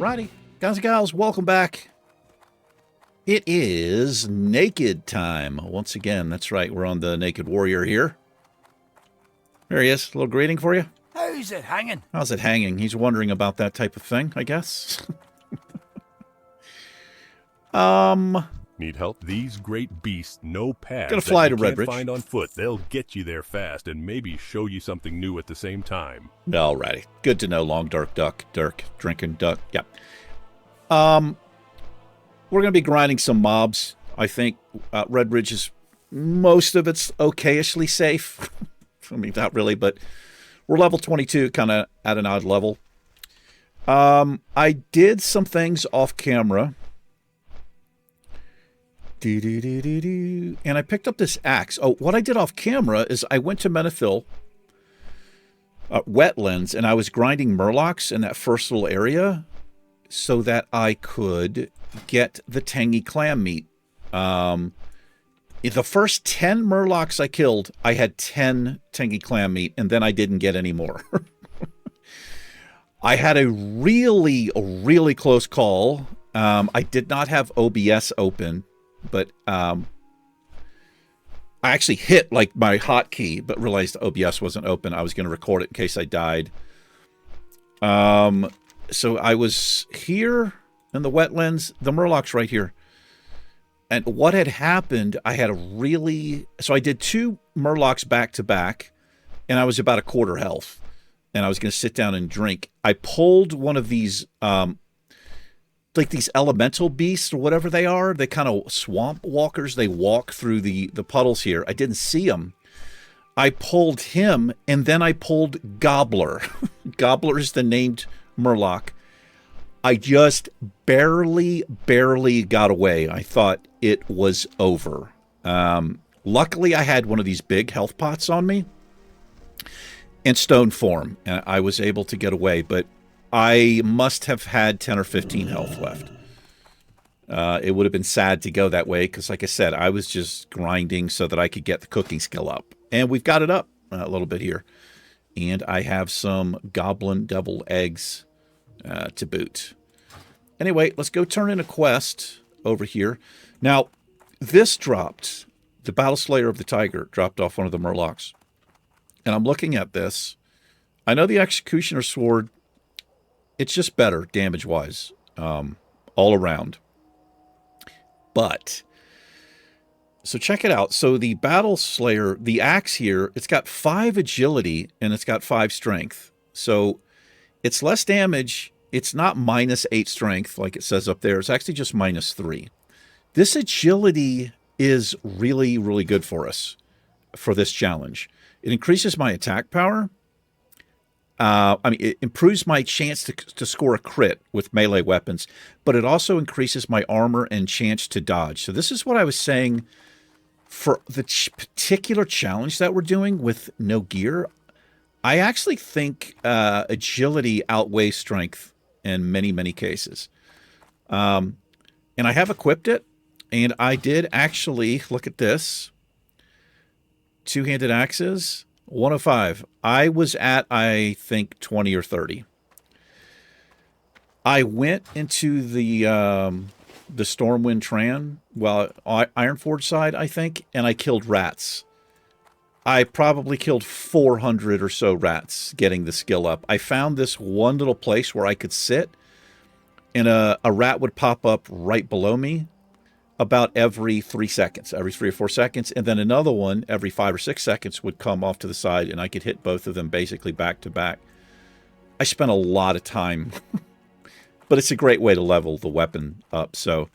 Alrighty, guys and gals, welcome back. It is naked time. Once again, that's right, we're on the Naked Warrior here. There he is, a little greeting for you. How's it hanging? How's it hanging? He's wondering about that type of thing, I guess. Need help? These great beasts know paths Gonna fly that to you can't Redridge. find on foot. They'll get you there fast and maybe show you something new at the same time. Alrighty, good to know, long dark duck, Dirk, drinking duck, yeah. We're gonna be grinding some mobs, I think. Redridge is, most of it's okayishly safe. I mean, not really, but we're level 22, kind of at an odd level. I did some things off camera. And I picked up this axe. Oh, what I did off camera is I went to Menethil wetlands, and I was grinding murlocs in that first little area so that I could get the tangy clam meat. In the first 10 murlocs I killed, I had 10 tangy clam meat, and then I didn't get any more. I had a really close call. I did not have OBS open, but I actually hit like my hotkey, but realized OBS wasn't open. I was going to record it in case I died. So I was here in the wetlands, the murloc's right here. And what had happened, I had so I did 2 murlocs back to back, and I was about a quarter health. And I was going to sit down and drink. I pulled one of these, like these elemental beasts or whatever they are. They kind of swamp walkers. They walk through the puddles here. I didn't see them. I pulled him, and then I pulled Gobbler. Gobbler is the named murloc. I just barely got away. I thought it was over. Luckily, I had one of these big health pots on me in stone form, and I was able to get away, but I must have had 10 or 15 health left. It would have been sad to go that way, because like I said, I was just grinding so that I could get the cooking skill up. And we've got it up a little bit here. And I have some goblin devil eggs to boot. Anyway, let's go turn in a quest over here. Now, this dropped, the Battle Slayer of the Tiger dropped off one of the murlocs. And I'm looking at this. I know the Executioner Sword, it's just better damage-wise, all around. But, so check it out. So the Battle Slayer, the axe here, it's got 5 agility and it's got 5 strength. So it's less damage. It's not -8 strength like it says up there. It's actually just -3. This agility is really good for us for this challenge. It increases my attack power. It improves my chance to score a crit with melee weapons, but it also increases my armor and chance to dodge. So this is what I was saying for the particular challenge that we're doing with no gear. I actually think agility outweighs strength in many cases. And I have equipped it, and I did actually, look at this. 2-handed axes, 105. I was at, I think, 20 or 30. I went into the Stormwind Tran, Ironforge side, I think, and I killed rats. I probably killed 400 or so rats getting the skill up. I found this one little place where I could sit, and a rat would pop up right below me about every 3 seconds, every 3 or 4 seconds, and then another one every 5 or 6 seconds would come off to the side, and I could hit both of them basically back to back. I spent a lot of time, but it's a great way to level the weapon up. So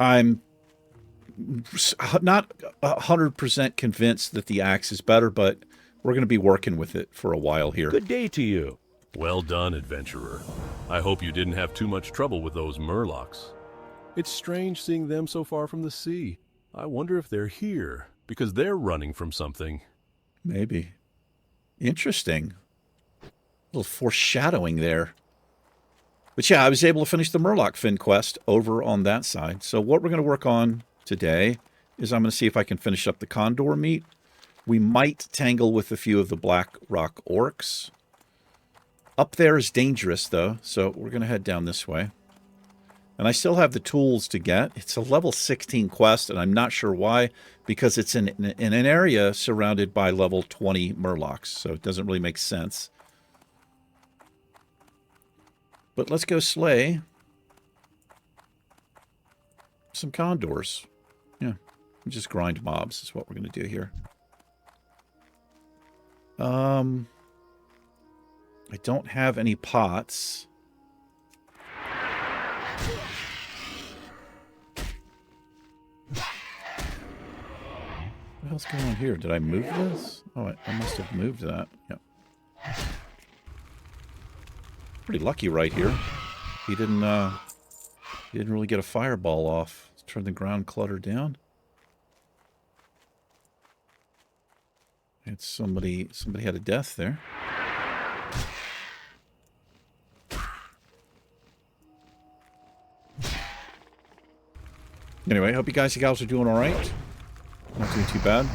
I'm not 100% convinced that the axe is better, but we're going to be working with it for a while here. Good day to you. Well done, adventurer. I hope you didn't have too much trouble with those murlocs. It's strange seeing them so far from the sea. I wonder if they're here, because they're running from something. Maybe. Interesting. A little foreshadowing there. But yeah, I was able to finish the Murloc Fin quest over on that side. So what we're going to work on today is I'm going to see if I can finish up the condor meat. We might tangle with a few of the Blackrock orcs. Up there is dangerous, though, so we're going to head down this way. And I still have the tools to get. It's a level 16 quest, and I'm not sure why, because it's in an area surrounded by level 20 murlocs, so it doesn't really make sense. But let's go slay some condors. Yeah, just grind mobs is what we're going to do here. I don't have any pots. What the hell's going on here? Did I move this? Oh, I must have moved that. Yep. Pretty lucky right here. He didn't really get a fireball off. Let's turn the ground clutter down. And somebody had a death there. Anyway, hope you guys and gals are doing all right. Not doing too bad.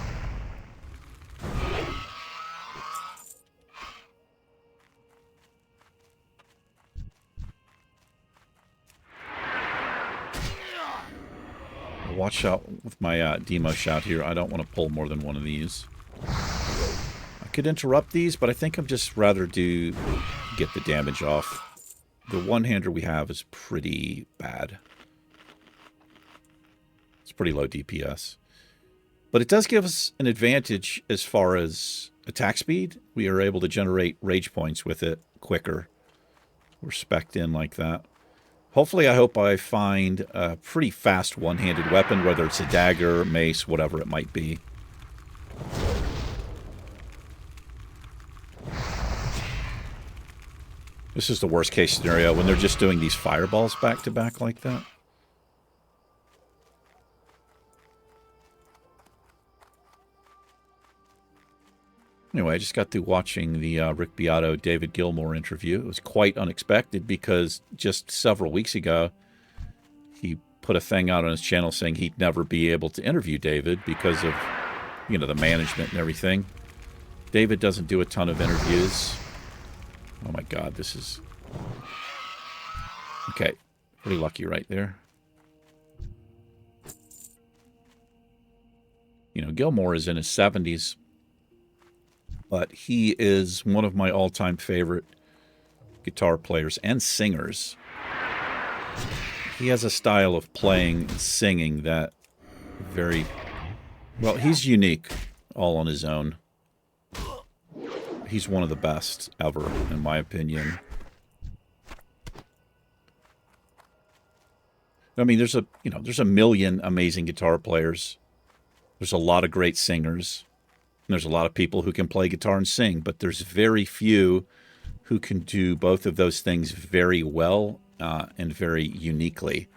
Watch out with my demo shout here. I don't want to pull more than one of these. I could interrupt these, but I think I'm just rather do get the damage off. The one-hander we have is pretty bad. It's pretty low DPS. But it does give us an advantage as far as attack speed. We are able to generate rage points with it quicker. We're spec'd in like that. Hopefully, I hope I find a pretty fast one-handed weapon, whether it's a dagger, mace, whatever it might be. This is the worst case scenario when they're just doing these fireballs back to back like that. Anyway, I just got through watching the Rick Beato, David Gilmour interview. It was quite unexpected because just several weeks ago, he put a thing out on his channel saying he'd never be able to interview David because of, you know, the management and everything. David doesn't do a ton of interviews. Oh my God, this is... Okay, pretty lucky right there. You know, Gilmour is in his 70s. But he is one of my all-time favorite guitar players and singers. He has a style of playing and singing that very... Well, he's unique all on his own. He's one of the best ever, in my opinion. I mean, there's a million amazing guitar players. There's a lot of great singers. There's a lot of people who can play guitar and sing, but there's very few who can do both of those things very well and very uniquely.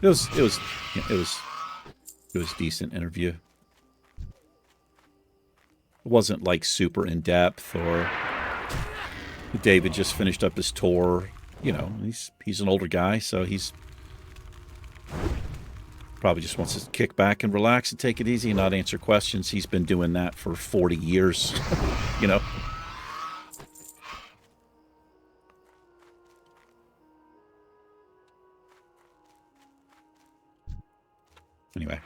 It was a decent interview. It wasn't like super in depth, or David just finished up his tour. You know, he's an older guy, so he's probably just wants to kick back and relax and take it easy and not answer questions. He's been doing that for 40 years, you know. Anyway,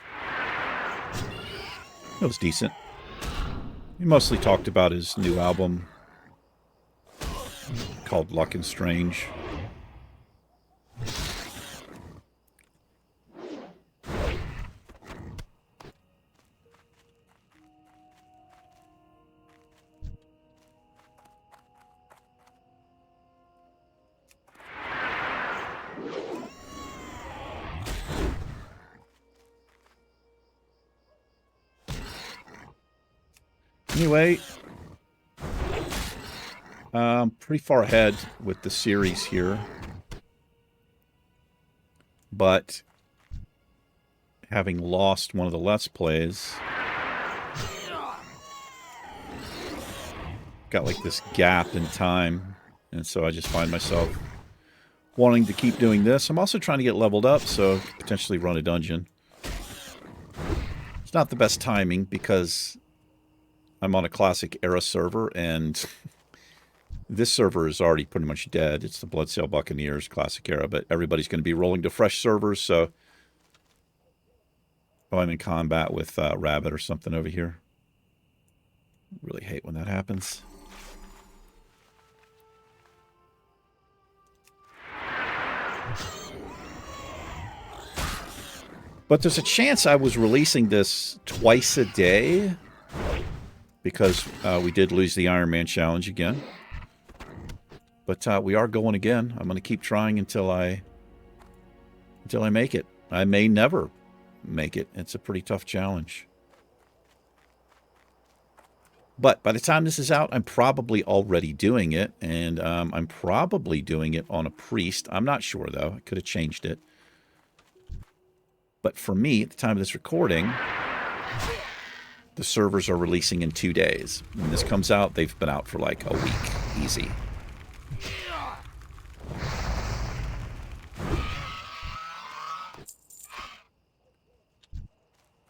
it was decent. He mostly talked about his new album called Luck and Strange. Anyway, pretty far ahead with the series here, but having lost one of the Let's Plays, got like this gap in time, and so I just find myself wanting to keep doing this. I'm also trying to get leveled up, so potentially run a dungeon. It's not the best timing because I'm on a classic era server, and this server is already pretty much dead. It's the Bloodsail Buccaneers classic era, but everybody's going to be rolling to fresh servers, so... Oh, I'm in combat with Rabbit or something over here. Really hate when that happens. But there's a chance I was releasing this twice a day because we did lose the Ironman challenge again. But we are going again. I'm going to keep trying until I make it. I may never make it. It's a pretty tough challenge. But by the time this is out, I'm probably already doing it, and I'm probably doing it on a priest. I'm not sure, though. I could have changed it. But for me, at the time of this recording, the servers are releasing in 2 days. When this comes out, they've been out for like a week. Easy.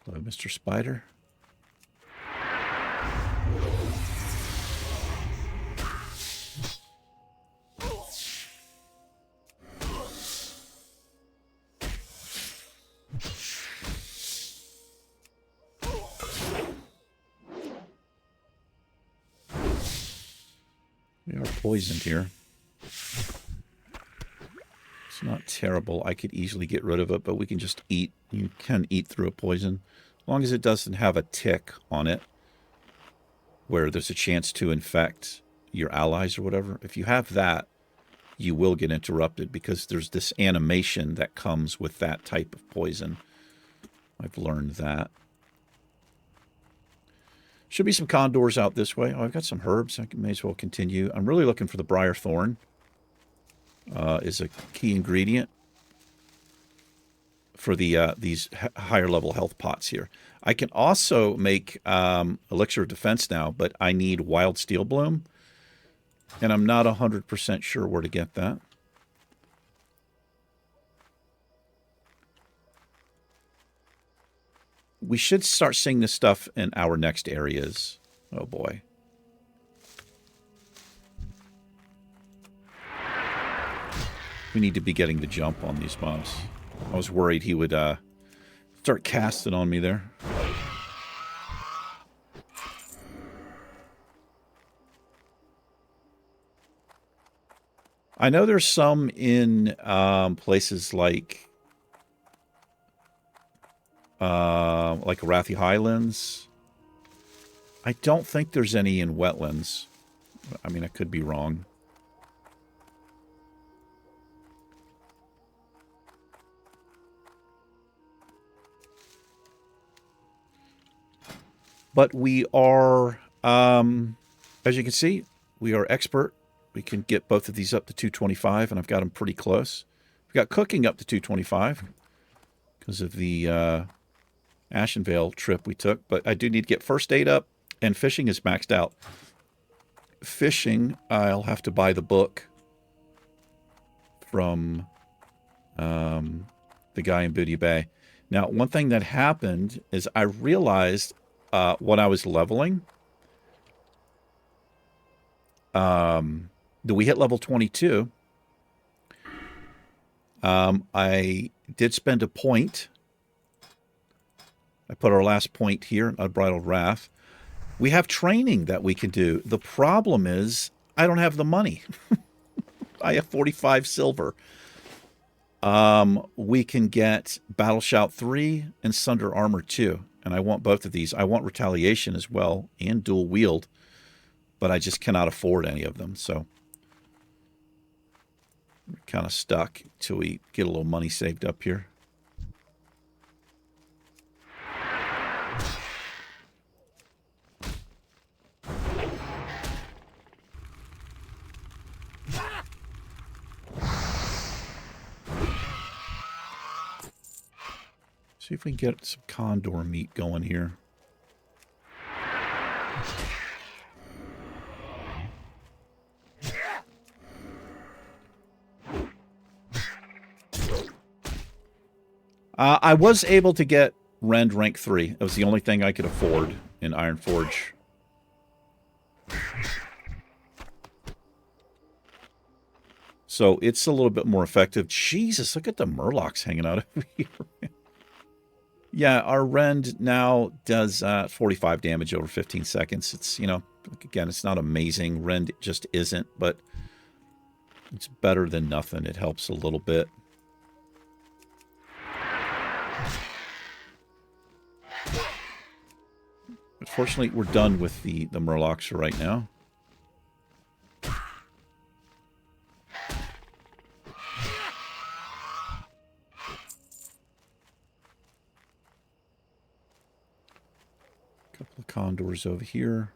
Hello, Mr. Spider. We are poisoned here. It's not terrible. I could easily get rid of it, but we can just eat. You can eat through a poison. As long as it doesn't have a tick on it, where there's a chance to infect your allies or whatever. If you have that, you will get interrupted because there's this animation that comes with that type of poison. I've learned that. Should be some condors out this way. Oh, I've got some herbs. I may as well continue. I'm really looking for the briar thorn. Is a key ingredient for the these higher level health pots here. I can also make elixir of defense now, but I need wild steel bloom, and I'm not 100% sure where to get that. We should start seeing this stuff in our next areas. Oh boy. We need to be getting the jump on these mobs. I was worried he would start casting on me there. I know there's some in places like Arathi Highlands. I don't think there's any in wetlands. I mean, I could be wrong. But we are, as you can see, we are expert. We can get both of these up to 225, and I've got them pretty close. We've got cooking up to 225 because of the Ashenvale trip we took. But I do need to get first aid up, and fishing is maxed out. Fishing, I'll have to buy the book from the guy in Booty Bay. Now, one thing that happened is I realized when I was leveling, we hit level 22. I did spend a point. I put our last point here in Unbridled Wrath. We have training that we can do. The problem is I don't have the money. I have 45 silver. We can get Battle Shout 3 and Sunder Armor 2. And I want both of these. I want Retaliation as well and Dual Wield. But I just cannot afford any of them. So we're kind of stuck until we get a little money saved up here. See if we can get some condor meat going here. I was able to get Rend rank 3. It was the only thing I could afford in Ironforge. So it's a little bit more effective. Jesus, look at the Murlocs hanging out over here. Yeah, our Rend now does 45 damage over 15 seconds. It's, you know, again, it's not amazing. Rend just isn't, but it's better than nothing. It helps a little bit. But fortunately, we're done with the Murlocs for right now. Couple of condors over here.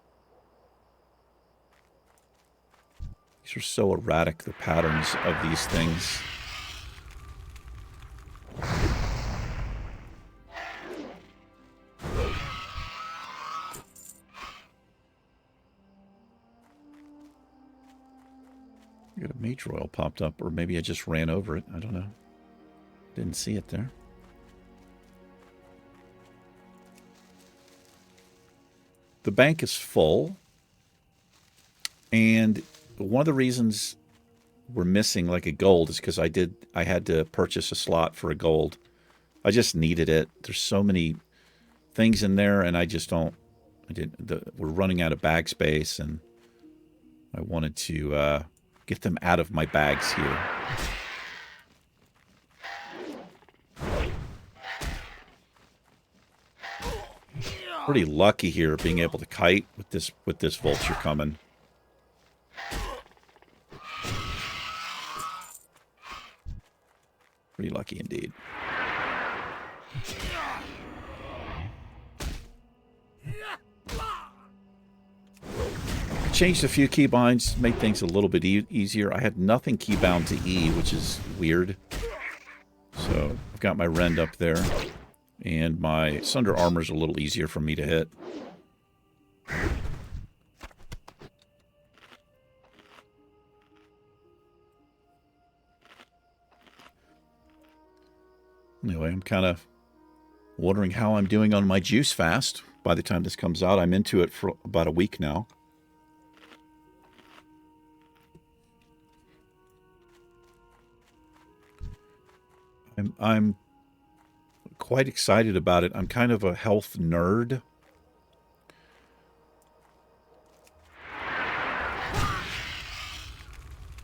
These are so erratic, the patterns of these things. I got a mage royal popped up, or maybe I just ran over it. I don't know. Didn't see it there. The bank is full, and one of the reasons we're missing like a gold is because I had to purchase a slot for a gold. I just needed it. There's so many things in there, and I just don't. We're running out of bag space, and I wanted to get them out of my bags here. Pretty lucky here being able to kite with this vulture coming. Pretty lucky indeed. Changed a few keybinds, made things a little bit easier. I had nothing keybound to E, which is weird. So I've got my Rend up there. And my Sunder Armor's a little easier for me to hit. Anyway, I'm kind of wondering how I'm doing on my juice fast. By the time this comes out, I'm into it for about a week now. I'm quite excited about it. I'm kind of a health nerd.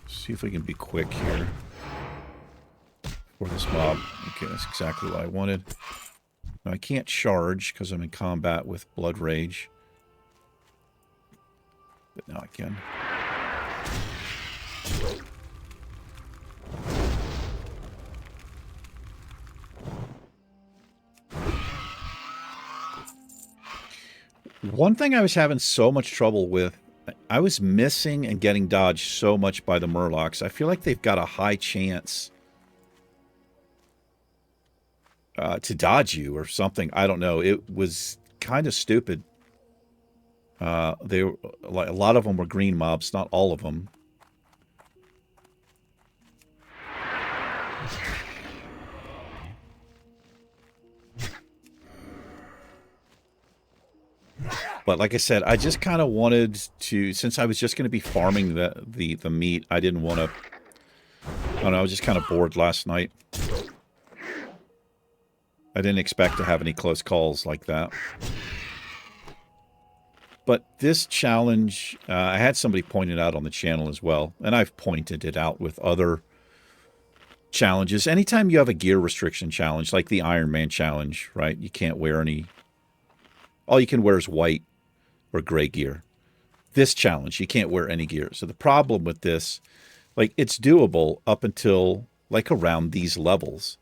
See if we can be quick here for this mob. Okay, that's exactly what I wanted. Now, I can't charge because I'm in combat with Blood Rage. But now I can. One thing I was having so much trouble with, I was missing and getting dodged so much by the Murlocs. I feel like they've got a high chance to dodge you or something. I don't know. It was kind of stupid. A lot of them were green mobs, not all of them. But like I said, I just kind of wanted to, since I was just going to be farming the meat, I didn't want to, I don't know, I was just kind of bored last night. I didn't expect to have any close calls like that. But this challenge, I had somebody point it out on the channel as well, and I've pointed it out with other challenges. Anytime you have a gear restriction challenge, like the Ironman challenge, right? You can't wear any, all you can wear is white or gray gear. This challenge, you can't wear any gear. So the problem with this, like, it's doable up until like around these levels.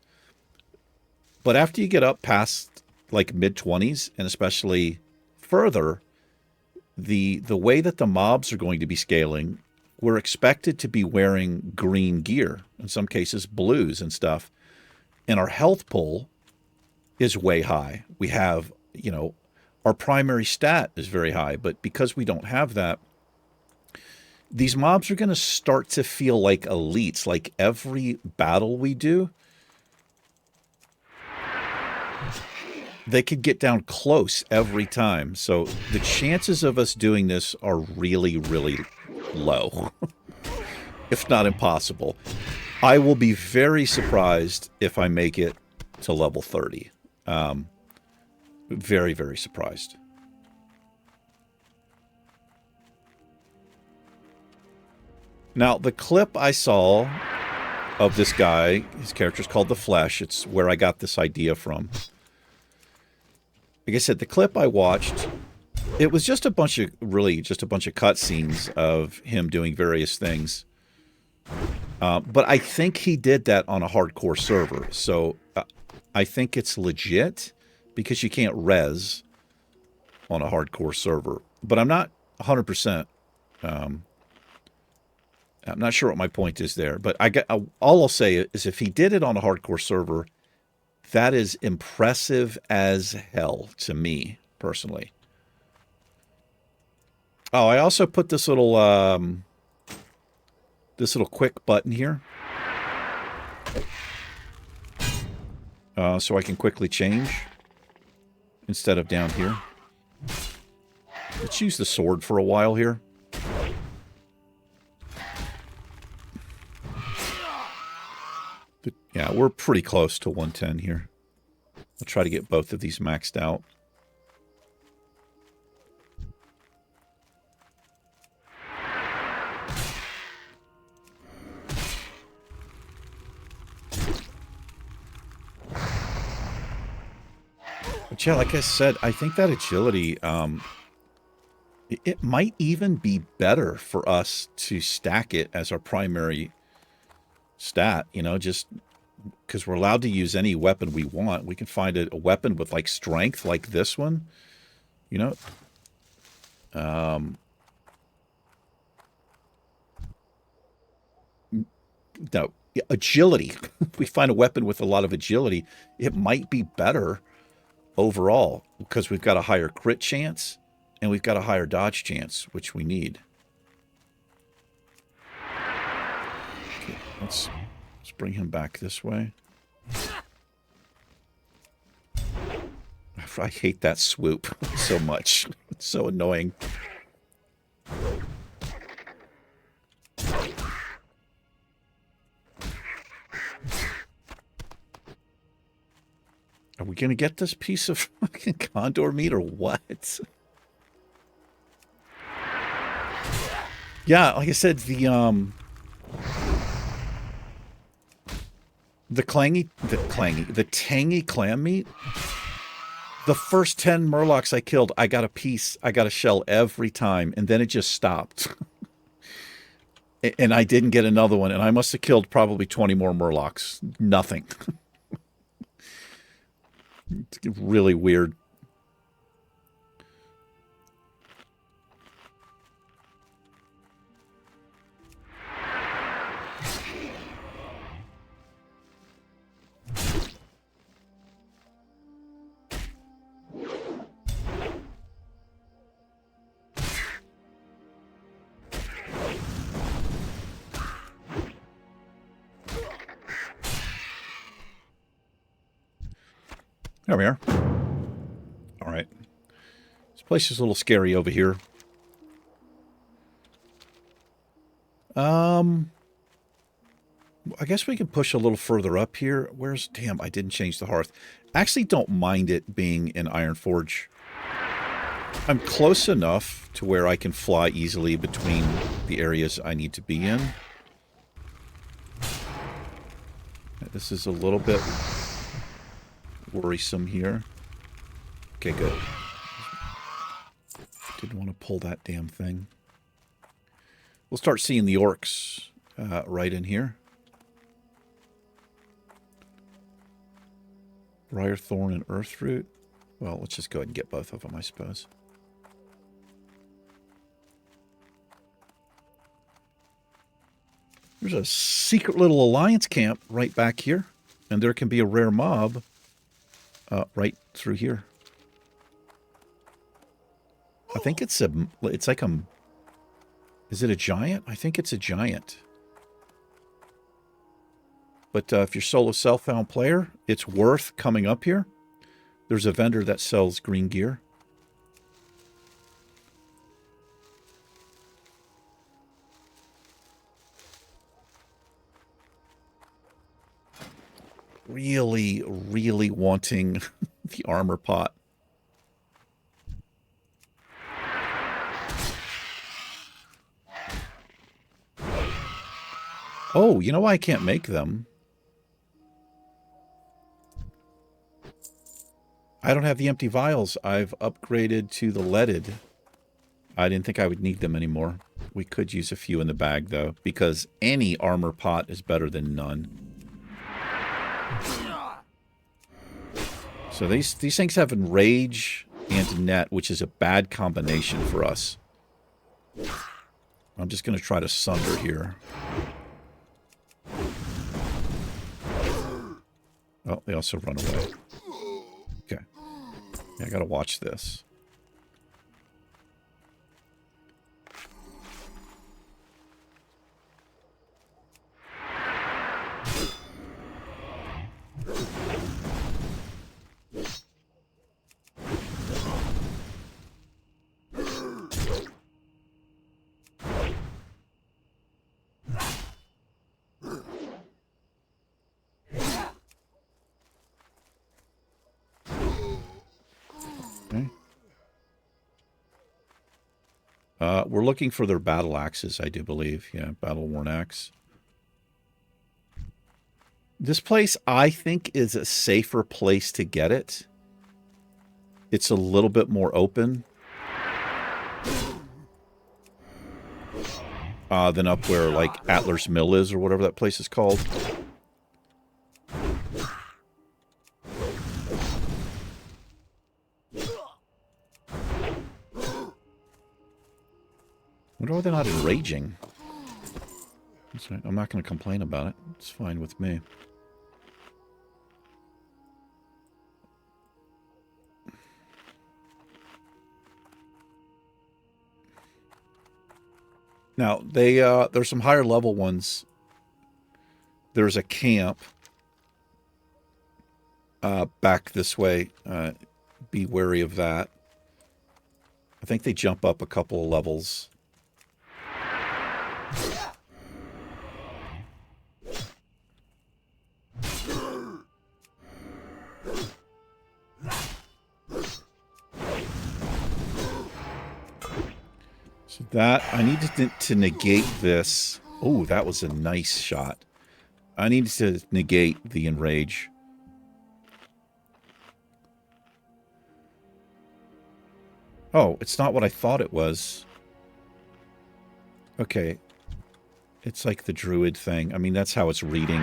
But after you get up past like mid-20s and especially further, the way that the mobs are going to be scaling, we're expected to be wearing green gear, in some cases blues and stuff. And our health pull is way high. We have, you know, our primary stat is very high, but because we don't have that, these mobs are going to start to feel like elites. Like every battle we do, they could get down close every time. So the chances of us doing this are really, really low, if not impossible. I will be very surprised if I make it to level 30. Very, very surprised. Now, the clip I saw of this guy, his character's called The Flesh. It's where I got this idea from. Like I said, the clip I watched, it was just a bunch of cutscenes of him doing various things. But I think he did that on a hardcore server. So I think it's legit because you can't res on a hardcore server. But I'm not 100%. I'm not sure what my point is there. But all I'll say is if he did it on a hardcore server, that is impressive as hell to me, personally. Oh, I also put this little quick button here. So I can quickly change instead of down here. Let's use the sword for a while here. But yeah, we're pretty close to 110 here. I'll try to get both of these maxed out. But yeah, like I said, I think that agility, it might even be better for us to stack it as our primary stat, you know, just because we're allowed to use any weapon we want. We can find a weapon with like strength like this one, you know. No, agility. We find a weapon with a lot of agility, it might be better overall because we've got a higher crit chance and we've got a higher dodge chance, which we need. Okay, let's bring him back this way. I hate that swoop so much. It's so annoying. Are we going to get this piece of fucking condor meat or what? Yeah, like I said, the tangy clam meat. The first 10 murlocs I killed, I got a piece, I got a shell every time, and then it just stopped. And I didn't get another one, and I must have killed probably 20 more murlocs. Nothing. It's really weird. There we are. All right. This place is a little scary over here. I guess we can push a little further up here. Damn, I didn't change the hearth. I actually don't mind it being in Ironforge. I'm close enough to where I can fly easily between the areas I need to be in. This is a little bit worrisome here. Okay, good. Didn't want to pull that damn thing. We'll start seeing the orcs right in here. Briarthorn and Earthroot. Well, let's just go ahead and get both of them, I suppose. There's a secret little alliance camp right back here. And there can be a rare mob right through here. I think it's like a... Is it a giant? I think it's a giant. But if you're solo self-found player, it's worth coming up here. There's a vendor that sells green gear. Really, really wanting the armor pot. Oh, you know why I can't make them? I don't have the empty vials. I've upgraded to the leaded. I didn't think I would need them anymore. We could use a few in the bag, though, because any armor pot is better than none. So these things have enrage and net, which is a bad combination for us. I'm just going to try to sunder here. Oh, they also run away. Okay. Yeah, I got to watch this. We're looking for their battle axes, I do believe. Yeah, battle-worn axe. This place, I think, is a safer place to get it. It's a little bit more open than up where, like, Atler's Mill is or whatever that place is called. I wonder why they're not enraging. That's right. I'm not going to complain about it. It's fine with me. Now, there's some higher level ones. There's a camp back this way. Be wary of that. I think they jump up a couple of levels. So that, I needed to negate this. Oh, that was a nice shot. I needed to negate the enrage. Oh, it's not what I thought it was. Okay. It's like the druid thing. I mean, that's how it's reading.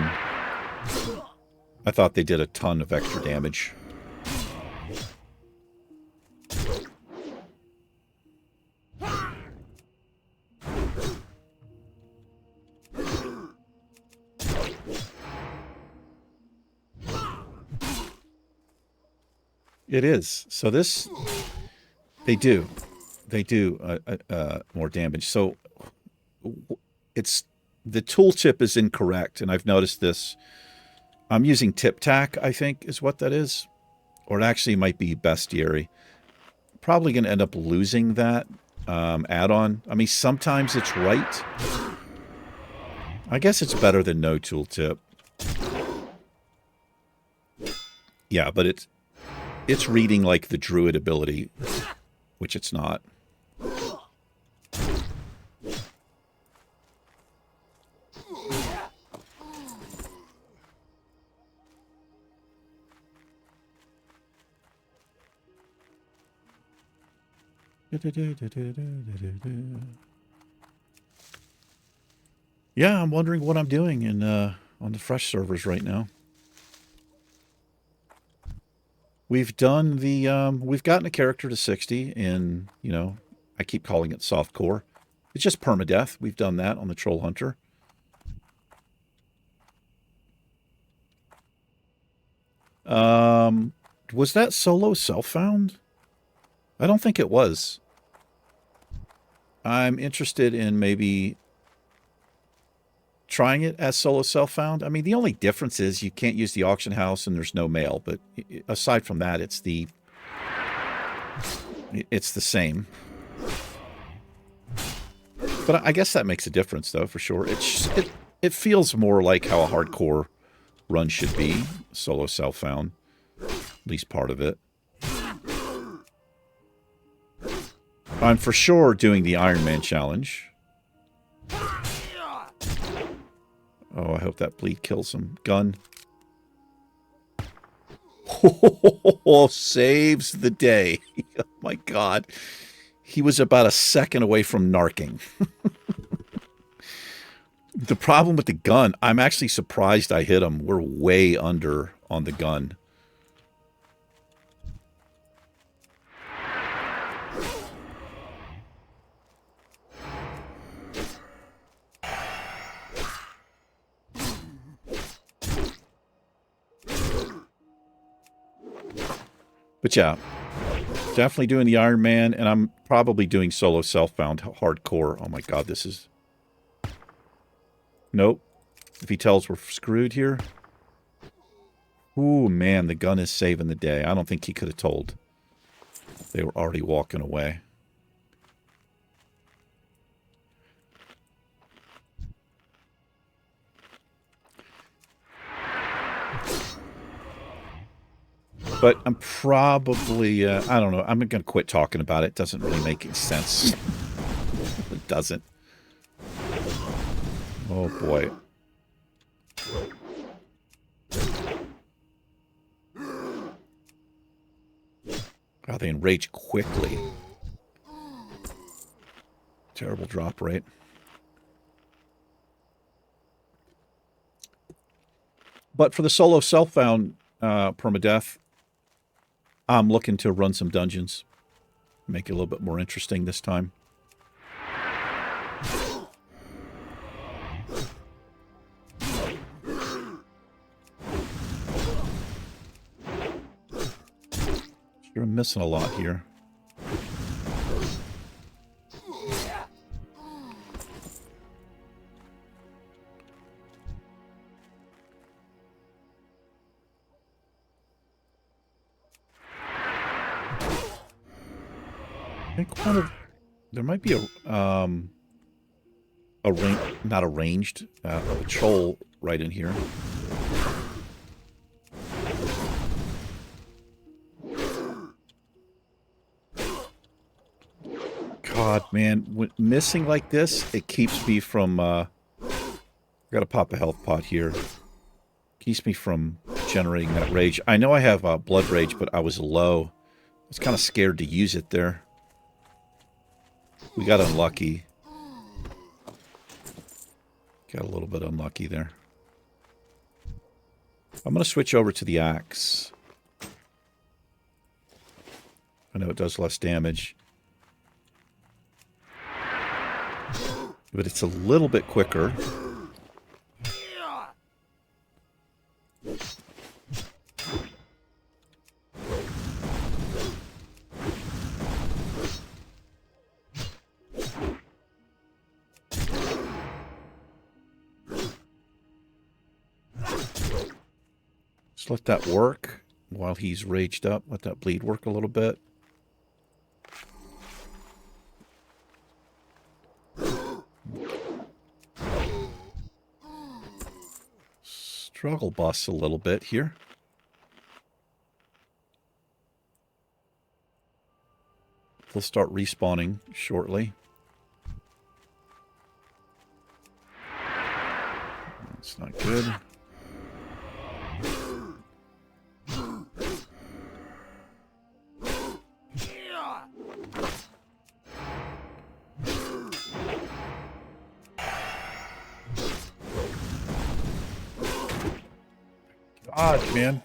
I thought they did a ton of extra damage. It is. So this, they do more damage. So it's, the tooltip is incorrect, and I've noticed this. I'm using Tip Tack, I think, is what that is. Or it actually might be Bestiary. Probably going to end up losing that add-on. I mean, sometimes it's right. I guess it's better than no tooltip. Yeah, but it's reading like the druid ability, which it's not. Yeah, I'm wondering what I'm doing in on the fresh servers right now. We've done the we've gotten a character to 60 in, you know, I keep calling it soft core. It's just permadeath. We've done that on the Troll Hunter. Was that solo self-found? I don't think it was. I'm interested in maybe trying it as solo self-found. I mean, the only difference is you can't use the auction house and there's no mail. But aside from that, it's the same. But I guess that makes a difference, though, for sure. It feels more like how a hardcore run should be, solo self-found, at least part of it. I'm for sure doing the Ironman challenge. Oh, I hope that bleed kills him. Gun. Oh, saves the day. Oh, my God. He was about a second away from narking. The problem with the gun, I'm actually surprised I hit him. We're way under on the gun. But yeah, definitely doing the Ironman, and I'm probably doing solo self-found hardcore. Oh my God, this is... Nope. If he tells we're screwed here. Ooh, man, the gun is saving the day. I don't think he could have told. They were already walking away. But I'm probably, I don't know, I'm going to quit talking about it. It doesn't really make any sense. It doesn't. Oh, boy. God, they enrage quickly. Terrible drop rate. But for the solo self-found permadeath, I'm looking to run some dungeons. Make it a little bit more interesting this time. You're missing a lot here. I think there might be not arranged, a troll right in here. God, man, when missing like this, it keeps me from, I gotta pop a health pot here. Keeps me from generating that rage. I know I have blood rage, but I was low. I was kind of scared to use it there. We got unlucky. Got a little bit unlucky there. I'm going to switch over to the axe. I know it does less damage. But it's a little bit quicker. Just let that work while he's raged up. Let that bleed work a little bit. Struggle bus a little bit here. They'll start respawning shortly. That's not good. God, man.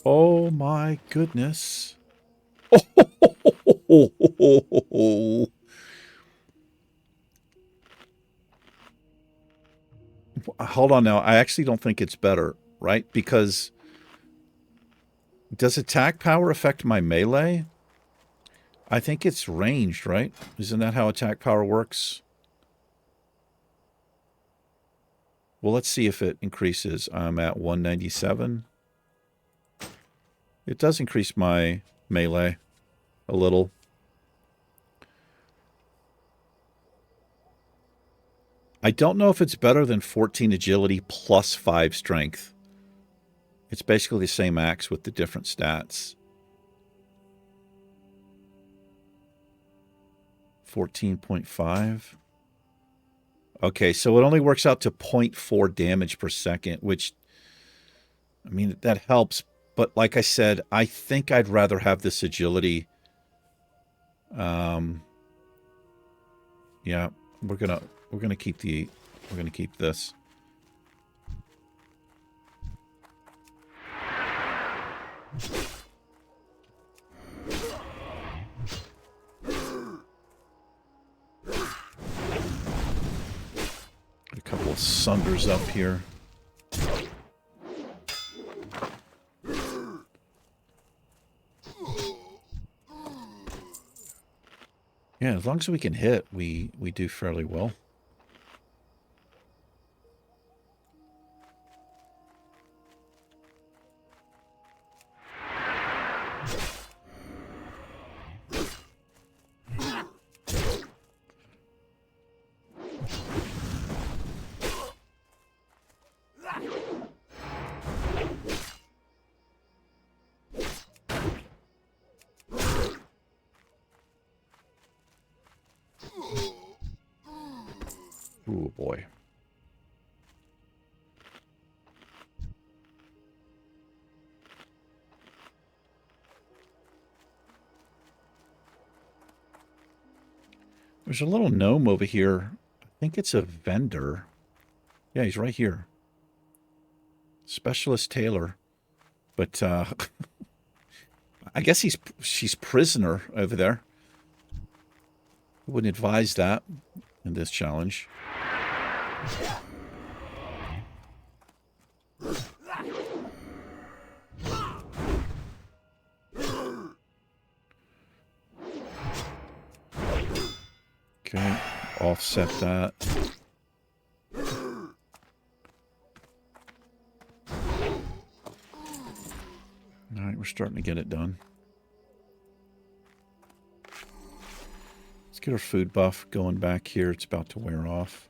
Oh my goodness. Oh, hold on now. I actually don't think it's better, right? Because does attack power affect my melee? I think it's ranged, right? Isn't that how attack power works? Well, let's see if it increases. I'm at 197. It does increase my melee a little. I don't know if it's better than 14 agility plus 5 strength. It's basically the same axe with the different stats. 14.5. Okay, so it only works out to 0.4 damage per second, which, I mean, that helps. But like I said, I think I'd rather have this agility. Yeah, we're gonna keep this. A couple of sunders up here. Yeah, as long as we can hit, we do fairly well. Ooh, boy. There's a little gnome over here. I think it's a vendor. Yeah, he's right here. Specialist tailor. But I guess she's prisoner over there. I wouldn't advise that in this challenge. Okay, offset that. All right, we're starting to get it done. Let's get our food buff going back here. It's about to wear off.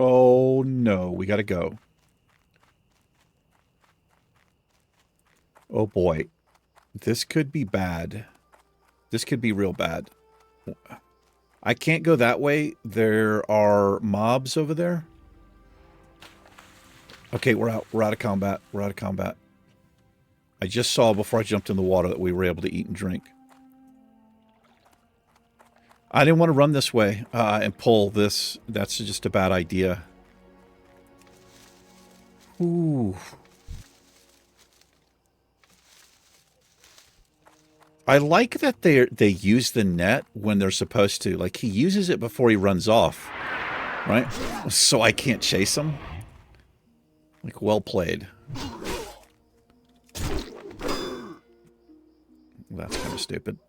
Oh, no. We got to go. Oh, boy. This could be bad. This could be real bad. I can't go that way. There are mobs over there. Okay, we're out. We're out of combat. We're out of combat. I just saw before I jumped in the water that we were able to eat and drink. I didn't want to run this way and pull this. That's just a bad idea. Ooh. I like that they use the net when they're supposed to. Like, he uses it before he runs off. Right? So I can't chase him. Like, well played. That's kind of stupid.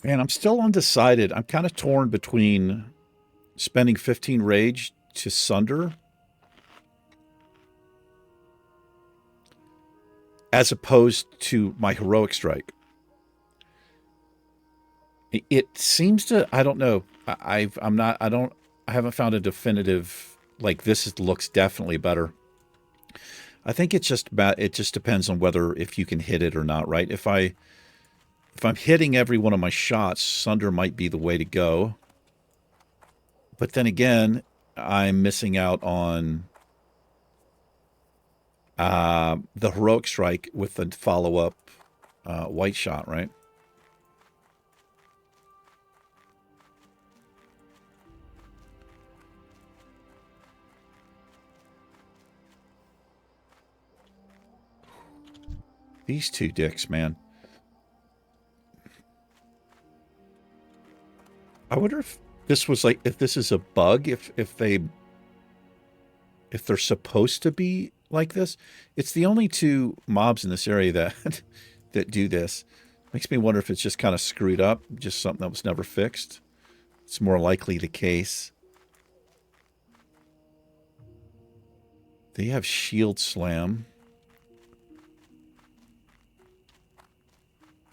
Man, I'm still undecided. I'm kind of torn between spending 15 rage to sunder as opposed to my heroic strike. It seems to, I don't know. I haven't found a definitive, like looks definitely better. I think it's just about, it just depends on whether, if you can hit it or not, right? If I'm hitting every one of my shots, Sunder might be the way to go. But then again, I'm missing out on the heroic strike with the follow-up white shot, right? These two dicks, man. I wonder if this was like, if this is a bug, if they're supposed to be like this. It's the only two mobs in this area that that do this. Makes me wonder if it's just kind of screwed up, just something that was never fixed. It's more likely the case. They have shield slam.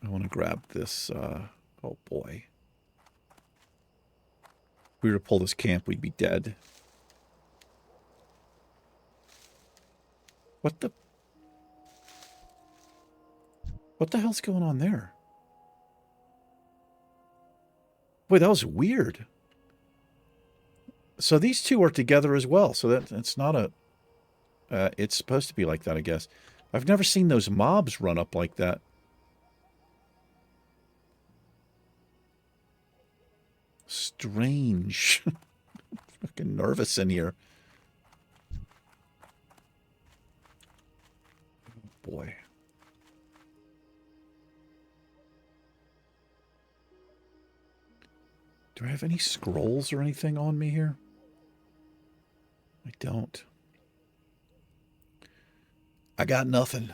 I want to grab this. Oh boy. If we were to pull this camp, we'd be dead. What the hell's going on there? Boy, that was weird. So these two are together as well. So it's not a... it's supposed to be like that, I guess. I've never seen those mobs run up like that. Strange. Fucking nervous in here. Oh, boy. Do I have any scrolls or anything on me here? I don't. I got nothing.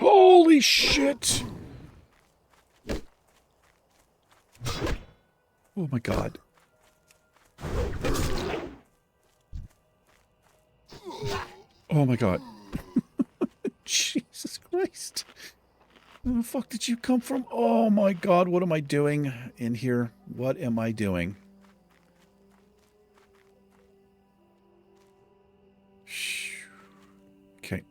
Holy shit! Oh my god. Oh my god. Jesus Christ. Where the fuck did you come from? Oh my god, what am I doing in here? What am I doing? Okay.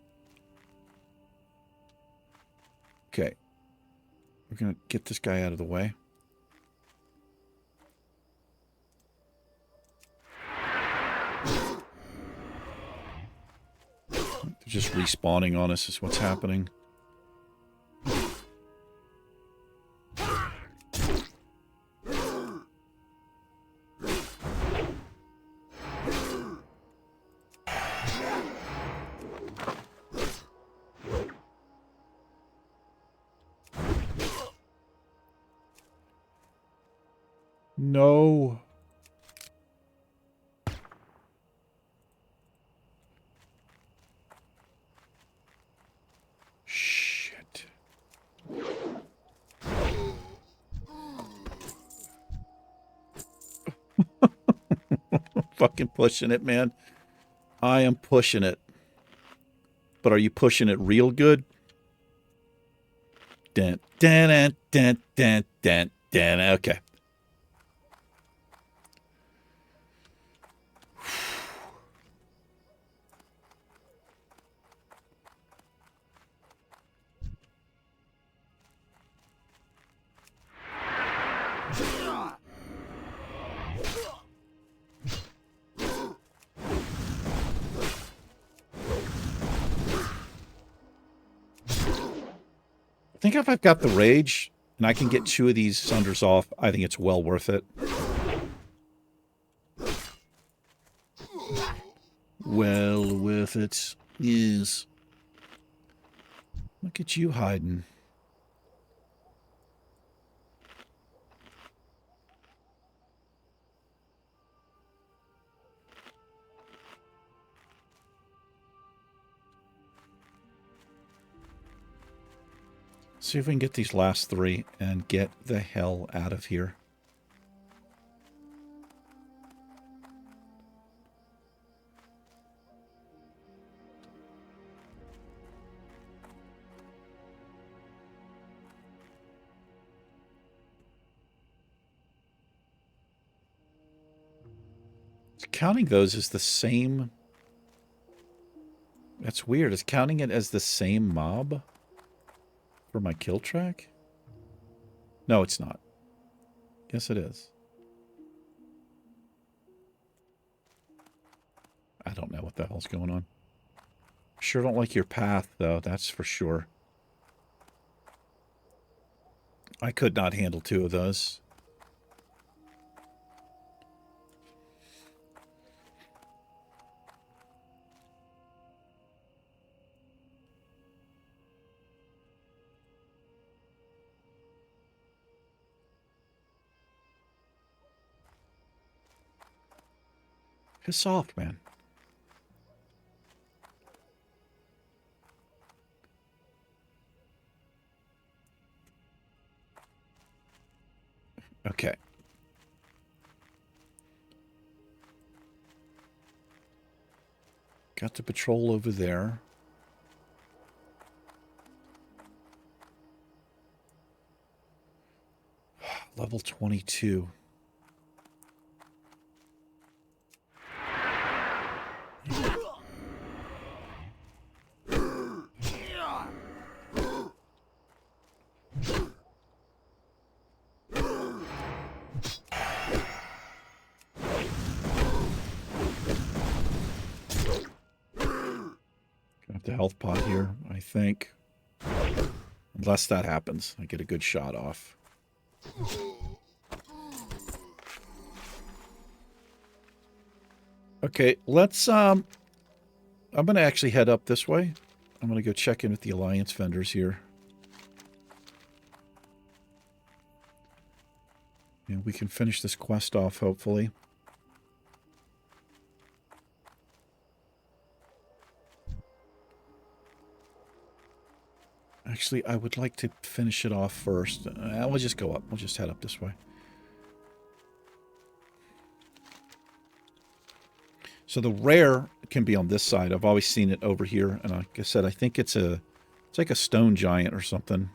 Okay. We're gonna get this guy out of the way. They're just respawning on us is what's happening. No. Shit. Fucking pushing it, man. I am pushing it. But are you pushing it real good? Dun, dun, dun, dun, dun, dun, dun. Okay. I think if I've got the rage and I can get two of these Sunders off, I think it's well worth it. Well worth it. Yes. Look at you hiding. See if we can get these last 3 and get the hell out of here. Counting those as the same... That's weird. Is counting it as the same mob for my kill track? No, it's not. Yes, it is. I don't know what the hell's going on. Sure don't like your path, though. That's for sure. I could not handle 2 of those. Piss off, man. Okay. Got the patrol over there. Level 22. The health pot here, I think. Unless that happens, I get a good shot off. Okay, let's I'm gonna actually head up this way. I'm gonna go check in with the Alliance vendors here. And we can finish this quest off, hopefully. Actually, I would like to finish it off first. We'll just go up. We'll just head up this way. So the rare can be on this side. I've always seen it over here. And like I said, I think it's like a stone giant or something.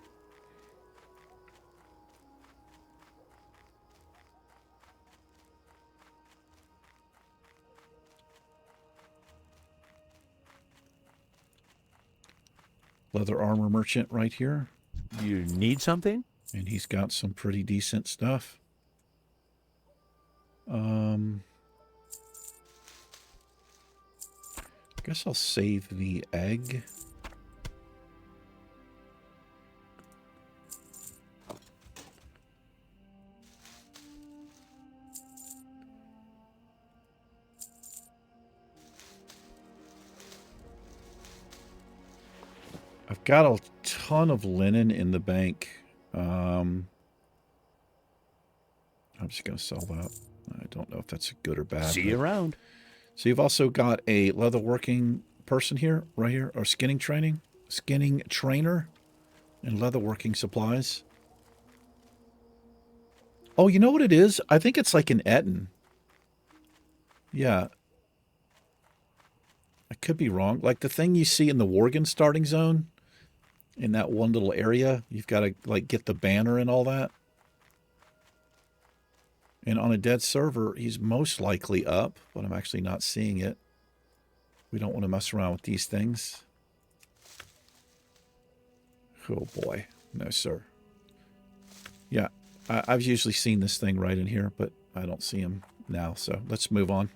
Leather armor merchant right here. You need something? And he's got some pretty decent stuff. I guess I'll save the egg. I've got a ton of linen in the bank. I'm just going to sell that. I don't know if that's good or bad. See you around. So you've also got a leatherworking person here, right here, or skinning trainer, and leatherworking supplies. Oh, you know what it is? I think it's like an Etten. Yeah. I could be wrong. Like the thing you see in the Worgen starting zone, in that one little area, you've got to like get the banner and all that. And on a dead server, he's most likely up, but I'm actually not seeing it. We don't want to mess around with these things. Oh boy. No, sir. Yeah, I've usually seen this thing right in here, but I don't see him now, so let's move on.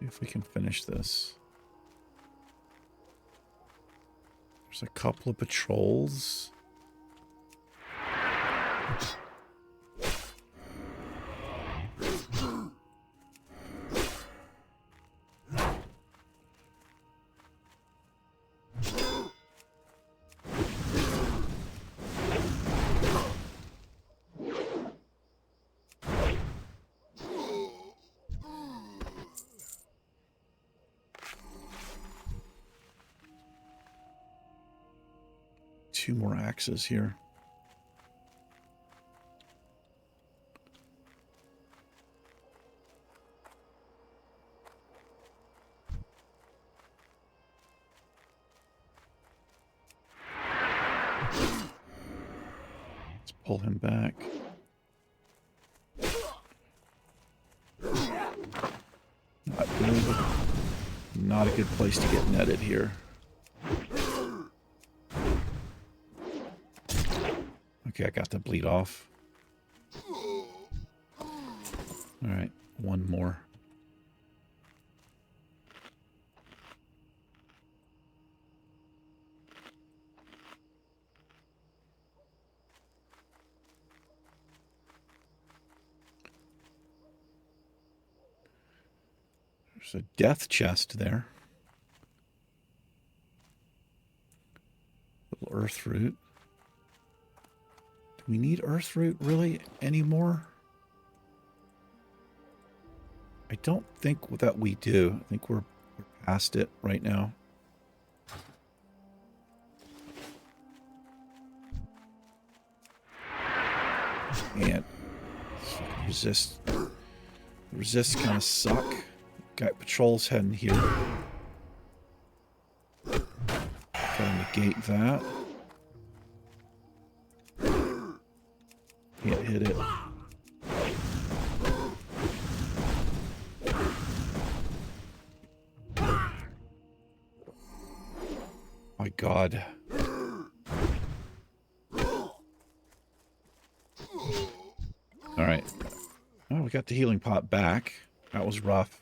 If we can finish this. There's a couple of patrols. 2 more axes here. Let's pull him back. Not good. Not a good place to get netted here. Okay, I got the bleed off. Alright, one more. There's a death chest there. Little earth root. Do we need earth root really anymore? I don't think that we do. I think we're past it right now. And resist kind of suck. Got patrols heading here. Gotta negate that. Can't hit it. My God. All right. Oh, we got the healing pot back. That was rough.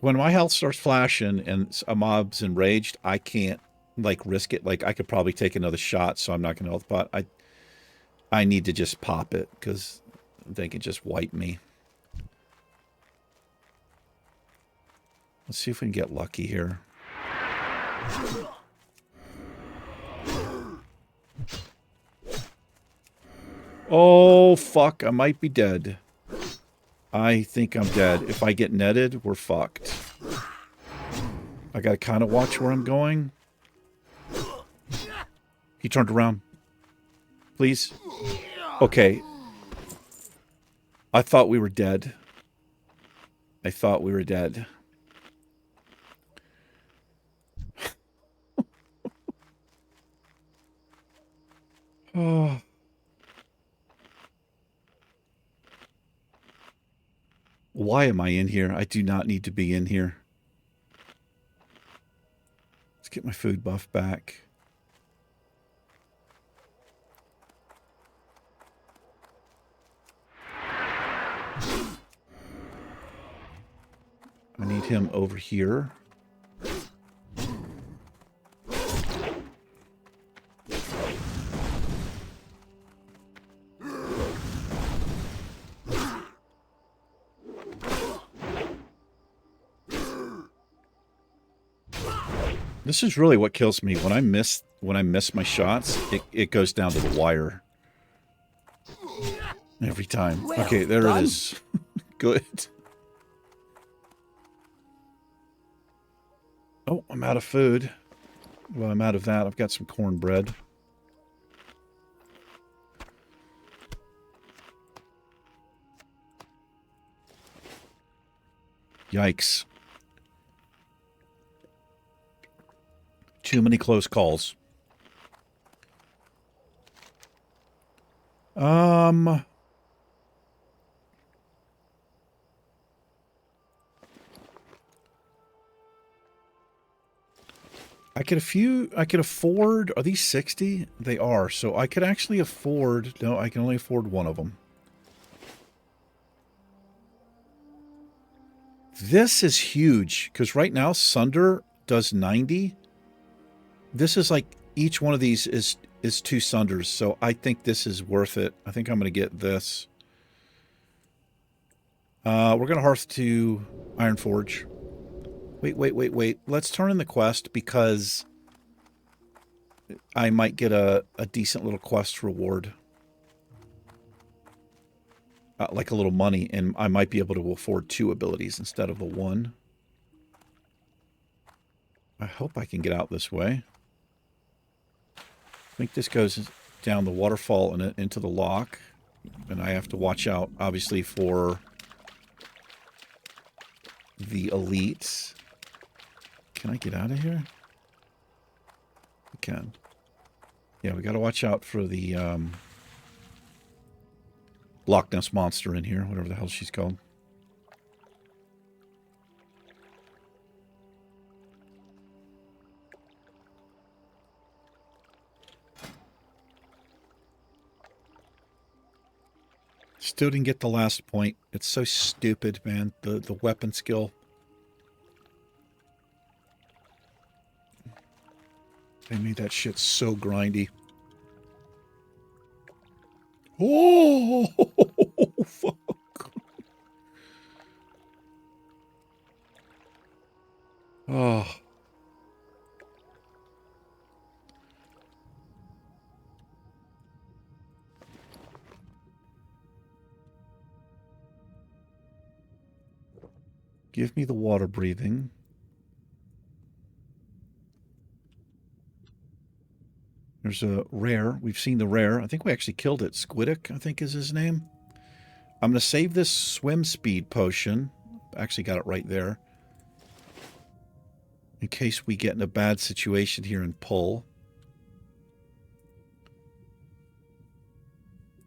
When my health starts flashing and a mob's enraged, I can't, like, risk it. Like, I could probably take another shot, so I'm not going to health pot. I need to just pop it, because they can just wipe me. Let's see if we can get lucky here. Oh, fuck. I might be dead. I think I'm dead. If I get netted, we're fucked. I gotta kind of watch where I'm going. He turned around. Please. Okay. I thought we were dead. I thought we were dead. Oh. Why am I in here? I do not need to be in here. Let's get my food buff back. I need him over here. This is really what kills me. When I miss my shots, it goes down to the wire. Every time. Well okay, there done. it is. Good. Oh, I'm out of food. Well, I'm out of that. I've got some cornbread. Yikes. Too many close calls. I could afford, are these 60? They are, so I could actually afford, no, I can only afford one of them. This is huge, because right now Sunder does 90. This is like, each one of these is 2 Sunders, so I think this is worth it. I think I'm going to get this. We're going to hearth to Ironforge. Wait. Let's turn in the quest, because I might get a decent little quest reward. Like a little money, and I might be able to afford 2 abilities instead of the 1. I hope I can get out this way. I think this goes down the waterfall and into the lock. And I have to watch out, obviously, for the elites. Can I get out of here? I can. Yeah, we got to watch out for the Loch Ness Monster in here, whatever the hell she's called. Still didn't get the last point. It's so stupid, man. The weapon skill. They made that shit so grindy. Oh, fuck. Oh. Give me the water breathing. There's a rare. We've seen the rare. I think we actually killed it. Squiddick, I think is his name. I'm going to save this swim speed potion. Actually got it right there. In case we get in a bad situation here and pull.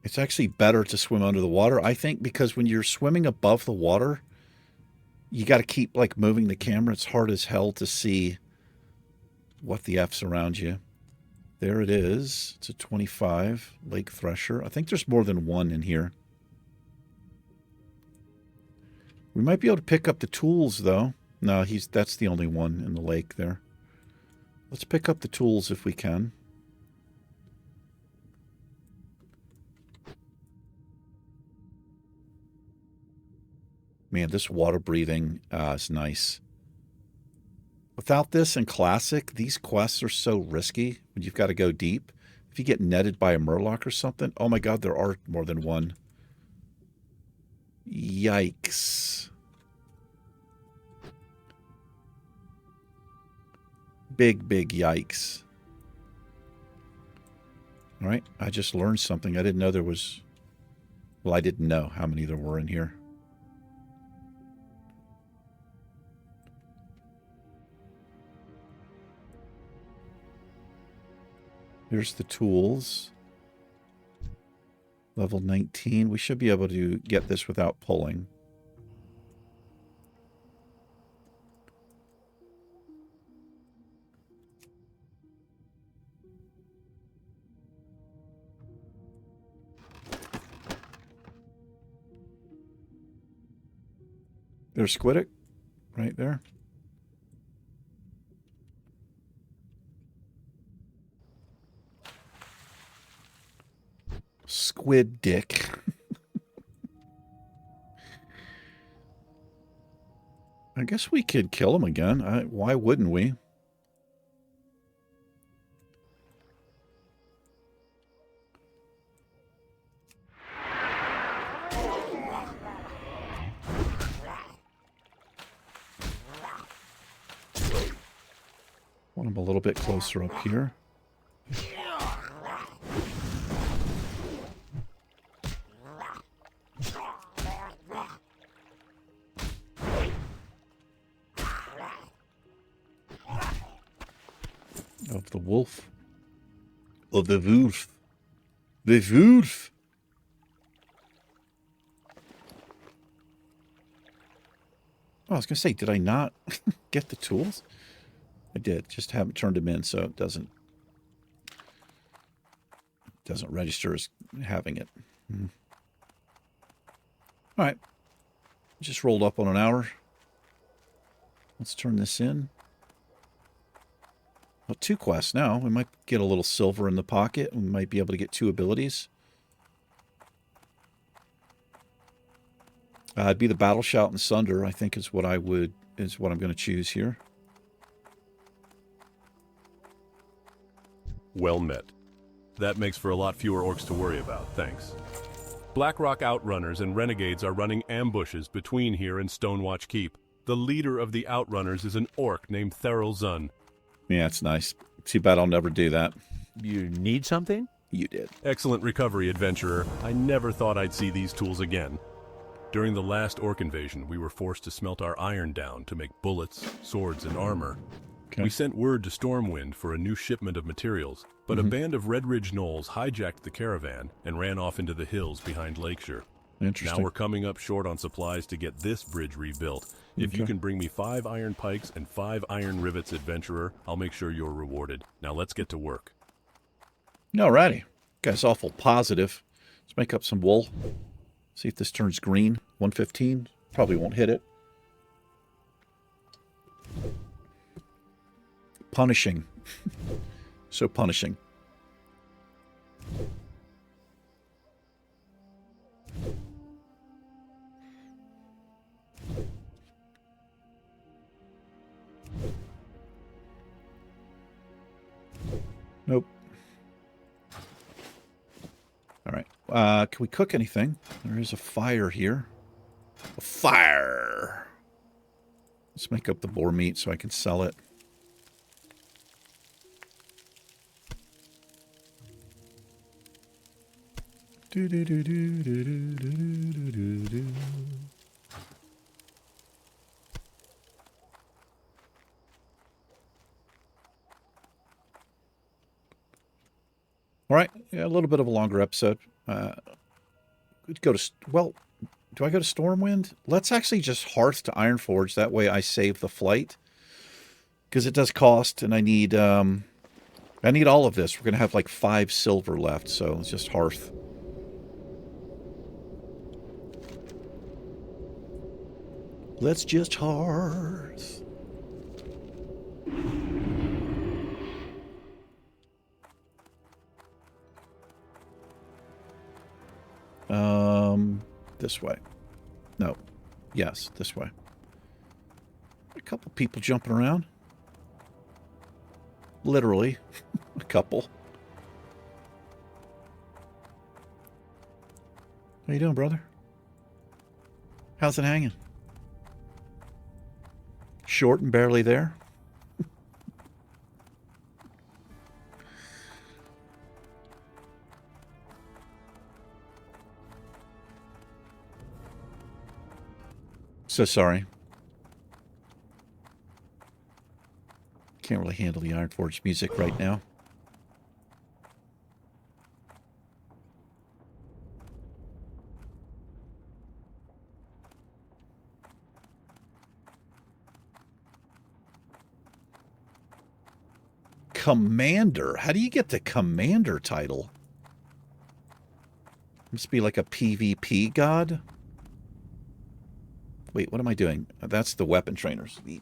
It's actually better to swim under the water, I think, because when you're swimming above the water, you got to keep, like, moving the camera. It's hard as hell to see what the F's around you. There it is. It's a 25 Lake Thresher. I think there's more than one in here. We might be able to pick up the tools, though. No, that's the only one in the lake there. Let's pick up the tools if we can. Man, this water breathing is nice. Without this in Classic, these quests are so risky when you've got to go deep. If you get netted by a Murloc or something, oh my god, there are more than one. Yikes. Big, big yikes. All right, I just learned something. I didn't know there was... Well, I didn't know how many there were in here. Here's the tools. Level 19. We should be able to get this without pulling. There's Squiddick right there. Squid dick. I guess we could kill him again. Why wouldn't we? Want him a little bit closer up here. Of the wolf. Of the wolf. The wolf. Oh, I was going to say, did I not get the tools? I did. Just haven't turned them in, so it doesn't register as having it. All right. Just rolled up on an hour. Let's turn this in. Well, 2 quests now. We might get a little silver in the pocket. We might be able to get 2 abilities. It'd be the Battle Shout and Sunder, I think is what I'm going to choose here. Well met. That makes for a lot fewer orcs to worry about, thanks. Blackrock Outrunners and Renegades are running ambushes between here and Stonewatch Keep. The leader of the Outrunners is an orc named Theral Zun. Yeah, it's nice. Too bad I'll never do that. You need something? You did. Excellent recovery, adventurer. I never thought I'd see these tools again. During the last orc invasion, we were forced to smelt our iron down to make bullets, swords, and armor. Okay. We sent word to Stormwind for a new shipment of materials, but a band of Redridge gnolls hijacked the caravan and ran off into the hills behind Lakeshire. Interesting. Now we're coming up short on supplies to get this bridge rebuilt. If you Okay. can bring me 5 iron pikes and 5 iron rivets, adventurer, I'll make sure you're rewarded. Now let's get to work. Alrighty. Guy's awful positive. Let's make up some wool. See if this turns green. 115. Probably won't hit it. Punishing. So punishing. Nope. All right. Can we cook anything? There is a fire here. A fire. Let's make up the boar meat so I can sell it. Do do do do do do do do do. All right, yeah, a little bit of a longer episode. Go to well, do I go to Stormwind? Let's actually just hearth to Ironforge. That way, I save the flight because it does cost, and I need all of this. We're gonna have like 5 silver left, so let's just hearth. Let's just hearth. This way. No. Yes, this way. A couple people jumping around. Literally. A couple. How you doing, brother? How's it hanging? Short and barely there? So sorry. Can't really handle the Ironforge music right now. Commander? How do you get the commander title? Must be like a PvP god? Wait, what am I doing? That's the weapon trainers. The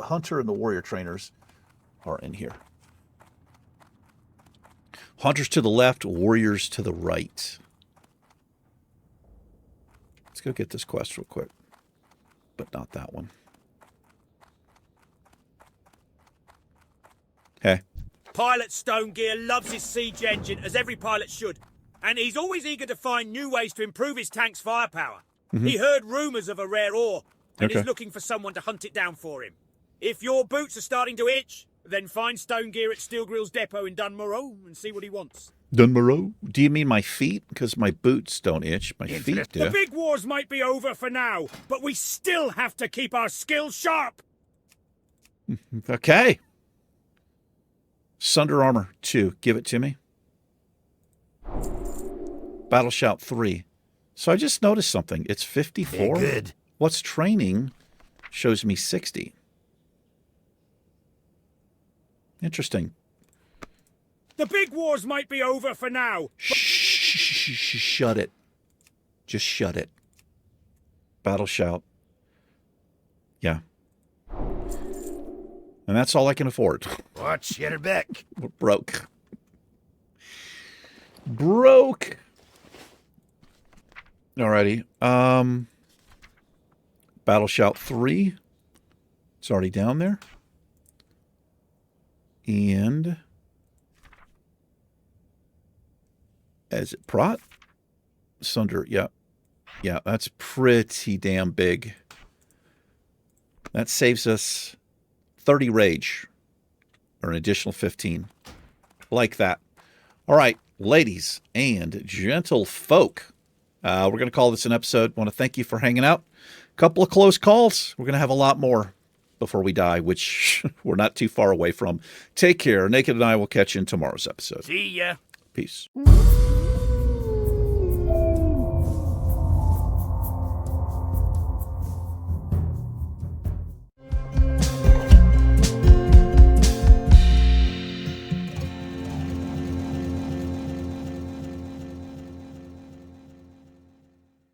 hunter and the warrior trainers are in here. Hunters to the left, warriors to the right. Let's go get this quest real quick. But not that one. Hey. Pilot Stonegear loves his siege engine, as every pilot should. And he's always eager to find new ways to improve his tank's firepower. He heard rumours of a rare ore, and is looking for someone to hunt it down for him. If your boots are starting to itch, then find Stonegear at Steel Grill's depot in Dunmorrow and see what he wants. Dunmorrow? Do you mean my feet? Because my boots don't itch. My feet do. The big wars might be over for now, but we still have to keep our skills sharp. Okay. Sunder Armor 2. Give it to me. Battle Shout 3. So I just noticed something. It's 54. Good. What's training shows me 60. Interesting. The big wars might be over for now. Shut it. Just shut it. Battle Shout. Yeah. And that's all I can afford. Watch, get her back. We're broke. Broke. Alrighty. Battle Shout 3. It's already down there. And as it prot. Sunder, yeah. Yeah, that's pretty damn big. That saves us 30 rage. or an additional 15. Like that. All right, ladies and gentle folk. We're going to call this an episode. I want to thank you for hanging out. A couple of close calls. We're going to have a lot more before we die, which we're not too far away from. Take care. Naked and I will catch you in tomorrow's episode. See ya. Peace.